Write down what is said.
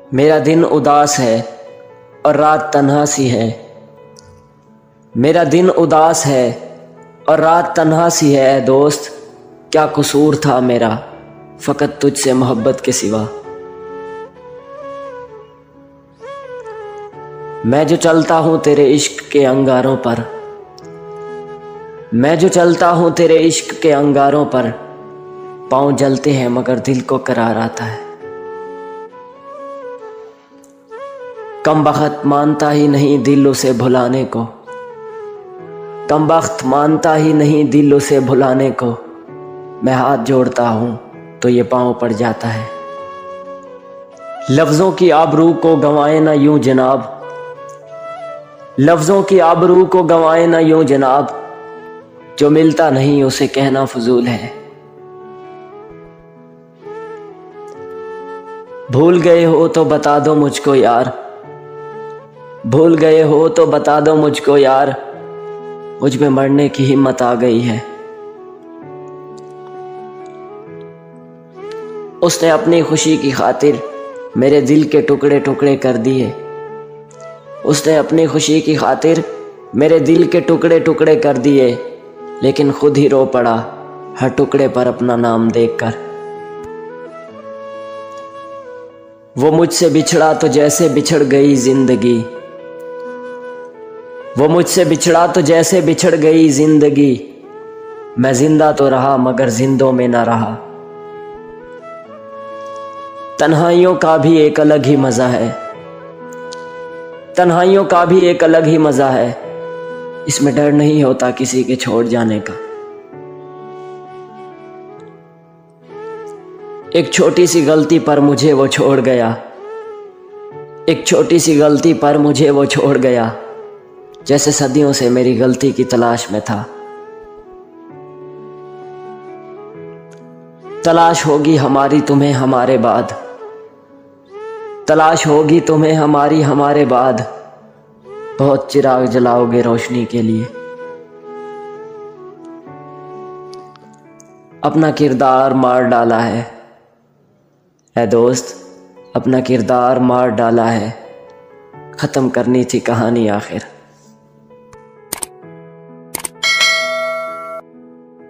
मेरा दिन उदास है और रात तन्हा सी है। मेरा दिन उदास है और रात तन्हा सी है। दोस्त क्या कसूर था मेरा फ़कत तुझसे मोहब्बत के सिवा। मैं जो चलता हूँ तेरे इश्क के अंगारों पर, मैं जो चलता हूँ तेरे इश्क के अंगारों पर, पाँव जलते हैं मगर दिल को करार आता है। कमबख्त मानता ही नहीं दिल उसे भुलाने को, कमबख्त मानता ही नहीं दिल उसे भुलाने को। मैं हाथ जोड़ता हूँ तो ये पाँव पड़ जाता है। लफ्ज़ों की आबरू को गंवाए ना यूं जनाब, लफ्ज़ों की आबरू को गंवाए ना यूं जनाब। जो मिलता नहीं उसे कहना फजूल है। भूल गए हो तो बता दो मुझको यार, भूल गए हो तो बता दो मुझको यार। मुझ में मरने की हिम्मत आ गई है। उसने अपनी खुशी की खातिर मेरे दिल के टुकड़े टुकड़े कर दिए। उसने अपनी खुशी की खातिर मेरे दिल के टुकड़े टुकड़े कर दिए, लेकिन खुद ही रो पड़ा हर टुकड़े पर अपना नाम देखकर। वो मुझसे बिछड़ा तो जैसे बिछड़ गई जिंदगी, वो मुझसे बिछड़ा तो जैसे बिछड़ गई जिंदगी। मैं जिंदा तो रहा मगर जिंदों में ना रहा। तन्हाइयों का भी एक अलग ही मज़ा है, तन्हाइयों का भी एक अलग ही मज़ा है। इसमें डर नहीं होता किसी के छोड़ जाने का। एक छोटी सी गलती पर मुझे वो छोड़ गया, एक छोटी सी गलती पर मुझे वो छोड़ गया। जैसे सदियों से मेरी गलती की तलाश में था। तलाश होगी हमारी तुम्हें हमारे बाद, तलाश होगी तुम्हें हमारी हमारे बाद। बहुत चिराग जलाओगे रोशनी के लिए। अपना किरदार मार डाला है ऐ दोस्त, अपना किरदार मार डाला है। ख़त्म करनी थी कहानी आखिर।